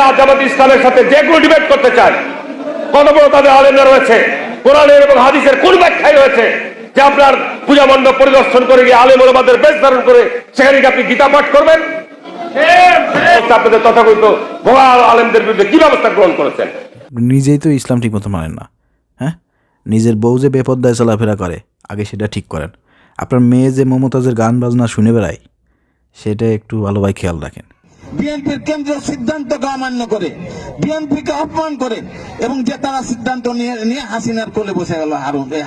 আলেমরা জামাত ইসলামের সাথে যে কোনো ডিবেট করতে চায়, কত বড় তাদের আলেমরা রয়েছে, কোরআনের এবং হাদিসের কোন ব্যাখ্যায় রয়েছে যে আপনার পূজা মণ্ডপ পরিদর্শন করে গিয়ে আলেম ওলামাদের বেশ ধারণ করে সেখানে গিয়ে আপনি গীতা পাঠ করবেন? আপনাদের তথাকথিত ভোলা আলেমদের বিরুদ্ধে কি ব্যবস্থা গ্রহণ করেছেন? নিজেই তো ইসলাম ঠিক মতো মানেন না। হ্যাঁ, নিজের বউ যে বেপর্দায় চলাফেরা করে আগে সেটা ঠিক করেন। আপনার মেয়ে যে মমতাজের গান বাজনা শুনে বেড়ায় সেটা একটু ভালোভাবে খেয়াল রাখেন। বিএনপির কেন্দ্রীয় সিদ্ধান্তকে অমান্য করে, বিএনপিকে অপমান করে এবং যে তারা সিদ্ধান্ত নিয়ে হাসিনার কোলে বসে গেল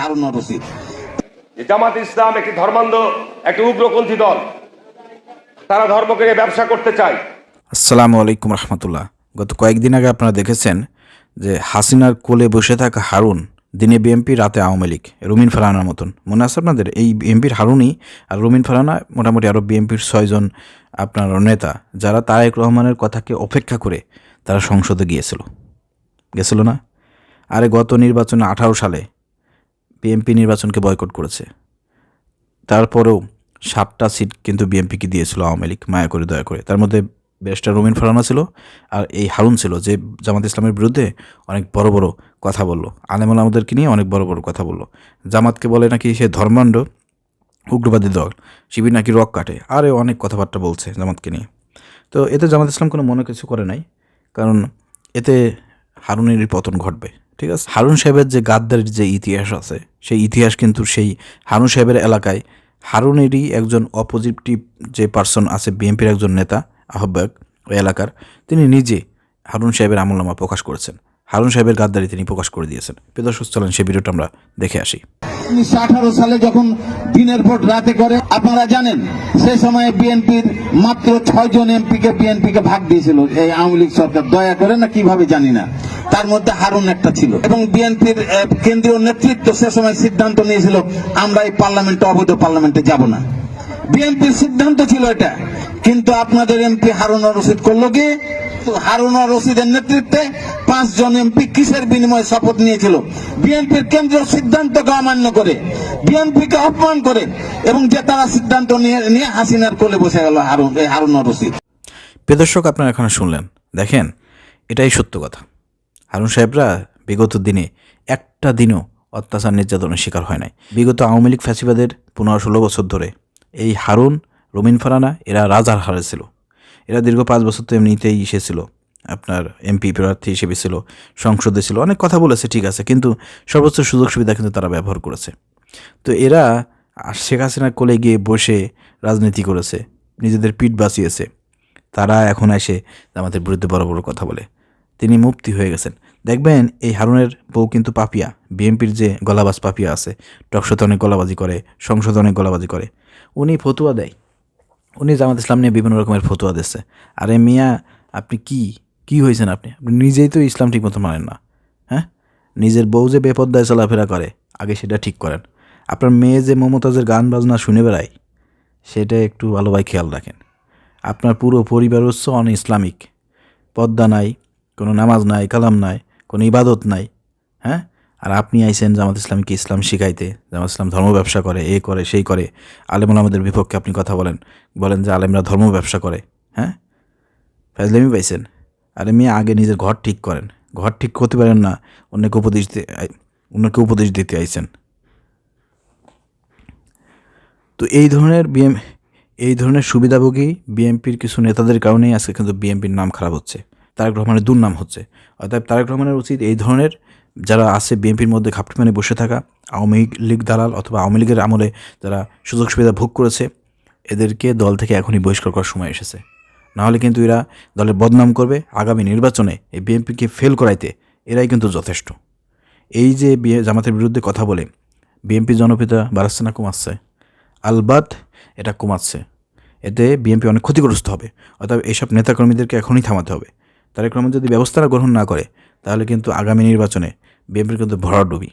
হারুন রশিদ। জামাত ইসলাম একটি ধর্মান্ধ, একটি উগ্রপন্থী দল, তারা ধর্মকে নিয়ে ব্যবসা করতে চায়। আসসালামু আলাইকুম রহমতুল্লাহ। গত কয়েকদিন আগে আপনারা দেখেছেন যে হাসিনার কোলে বসে থাকা হারুন, দিনে বিএনপি, রাতে আওয়ামী লীগ, রুমিন ফারহানার মতন। মনে আছে আপনাদের? এই বিএনপির হারুনই আর রুমিন ফারহানা মোটামুটি আরও বিএনপির 6 জন আপনার নেতা, যারা তারেক রহমানের কথাকে অপেক্ষা করে তারা সংসদে গেছিল না? আরে গত নির্বাচনে 18 সালে বিএনপি নির্বাচনকে বয়কট করেছে, তারপরেও 7টা সিট কিন্তু বিএনপিকে দিয়েছিল আওয়ামী লীগ, মায়া করে দয়া করে। তার মধ্যে ব্যারিস্টার রুমিন ফারহানা ছিল, আর এই হারুন ছিল যে জামাত ইসলামের বিরুদ্ধে অনেক বড় বড় কথা বললো, আলেম ওলামাদেরকে নিয়ে অনেক বড় বড় কথা বললো। জামাতকে বলে নাকি সে ধর্মান্ধ উগ্রবাদী দল, শিবির নাকি রক কাটে, আরে অনেক কথাবার্তা বলছে জামাতকে নিয়ে। তো এতে জামাত ইসলাম কোনো মনে কিছু করে নাই, কারণ এতে হারুনেরই পতন ঘটবে। ঠিক আছে, হারুন সাহেবের যে গাদ্দারির যে ইতিহাস আছে, সেই ইতিহাস কিন্তু সেই হারুন সাহেবের এলাকায় হারুনেরই একজন অপোজিটিভ যে পার্সন আছে, বিএনপির একজন নেতা আহ্বায়ক ওই এলাকার, তিনি নিজে হারুন সাহেবের আমলনামা প্রকাশ করেছেন, হারুন সাহেবের গাদ্দারি তিনি প্রকাশ করে দিয়েছেন। প্রিয় দর্শক, চলেন সেই ভিডিওটা আমরা দেখে আসি। 1918 সালে যখন দিনের ভোট রাতে করে, আপনারা জানেন সে সময় বিএনপির মাত্র 6 জন এমপিকে বিএনপিকে ভাগ দিয়েছিল এই আওয়ামী লীগ সরকার, দয়া করে না কিভাবে জানি না, তার মধ্যে হারুন একটা ছিল। এবং বিএনপির কেন্দ্রীয় নেতৃত্ব সে সময় সিদ্ধান্ত নিয়েছিল আমরা এই পার্লামেন্টে, অবৈধ পার্লামেন্টে যাব না। বিএনপির সিদ্ধান্ত ছিল এটা, কিন্তু আপনাদের এমপি হারুন রশিদ করলো কি? হারুন রশিদের নেতৃত্বে 5 জন এমপি কিসের বিনিময়ে শপথ নিয়েছিল? বিএনপির কেন্দ্রীয় সিদ্ধান্তকে অমান্য করে, বিএনপিকে অপমান করে এবং যে তারা সিদ্ধান্ত নিয়ে হাসিনার কোলে বসে গেল হারুন রশিদ। প্রিয় দর্শক, আপনারা এখানে শুনলেন, দেখেন এটাই সত্য কথা। হারুন সাহেবরা বিগত দিনে একটা দিনও অত্যাচার নির্যাতনের শিকার হয় নাই। বিগত আওয়ামী লীগ ফ্যাসিবাদের 15-16 বছর ধরে এই হারুন, রুমিন ফারহানা এরা রাজার হারে ছিল। এরা দীর্ঘ 5 বছর তো এমনিতেই এসেছিল, আপনার এমপি প্রার্থী হিসেবে ছিল, সংসদে ছিল, অনেক কথা বলেছে, ঠিক আছে, কিন্তু সর্বোচ্চ সুযোগ সুবিধা কিন্তু তারা ব্যবহার করেছে। তো এরা শেখ হাসিনার কোলে গিয়ে বসে রাজনীতি করেছে, নিজেদের পিঠ বাঁচিয়েছে। তারা এখন এসে আমাদের বিরুদ্ধে বড় বড় কথা বলে। তিনি মুফতি হয়ে গেছেন। দেখবেন এই হারুনের বউ কিন্তু পাপিয়া, বিএনপির যে গলাবাজ পাপিয়া আছে, টকশোতে অনেক গলাবাজি করে, সংসদে অনেক গলাবাজি করে, উনি ফতুয়া দেয়, উনি জামাত ইসলাম নিয়ে বিভিন্ন রকমের ফতুয়া দিচ্ছে। আরে মিয়া, আপনি কি হয়েছেন? আপনি নিজেই তো ইসলাম ঠিক মতো মানেন না। হ্যাঁ, নিজের বউ যে বেপর্দায় চলাফেরা করে আগে সেটা ঠিক করেন। আপনার মেয়ে যে মমতাজের গান বাজনা শুনে বেড়ায় সেটা একটু ভালোভাবে খেয়াল রাখেন। আপনার পুরো পরিবার হচ্ছে অন ইসলামিক, পর্দা নাই, কোনো নামাজ নাই, কালাম নাই, কোনো ইবাদত নাই। হ্যাঁ, আর আপনি আইছেন জামাত ইসলামকে ইসলাম শিখাইতে, জামাত ইসলাম ধর্ম ব্যবসা করে, এ করে সেই করে, আলেম ওলামাদের বিপক্ষে আপনি কথা বলেন যে আলেমরা ধর্ম ব্যবসা করে। হ্যাঁ, ফাজলামি পাইছেন। আরে মেয়ে, আগে নিজের ঘর ঠিক করেন। ঘর ঠিক করতে পারেন না, অন্যকে উপদেশ দিতে আইছেন। তো এই ধরনের সুবিধাভোগী বিএনপির কিছু নেতাদের কারণেই আজকে কিন্তু বিএনপির নাম খারাপ হচ্ছে, তারেক রহমানের দুর্নাম হচ্ছে। অর্থাৎ তারেক রহমানের উচিত এই ধরনের যারা আছে বিএনপির মধ্যে ঘাপটি মানে বসে থাকা আওয়ামী লীগ দালাল অথবা আওয়ামী লীগের আমলে যারা সুযোগ সুবিধা ভোগ করেছে, এদেরকে দল থেকে এখনই বহিষ্কার করার সময় এসেছে। নাহলে কিন্তু এরা দলের বদনাম করবে। আগামী নির্বাচনে এই বিএনপিকে ফেল করাইতে এরাই কিন্তু যথেষ্ট। এই যে জামাতের বিরুদ্ধে কথা বলে বিএনপি জনপ্রিয়তা বাড়াচ্ছে না কমাচ্ছে? আলবাত এটা কমাচ্ছে। এতে বিএনপি অনেক ক্ষতিগ্রস্ত হবে। অর্থাৎ এইসব নেতাকর্মীদেরকে এখনই থামাতে হবে। তারেক রহমান যদি ব্যবস্থা গ্রহণ না করে তাহলে কিন্তু আগামী নির্বাচনে বিএনপির কিন্তু ভরাডুবি।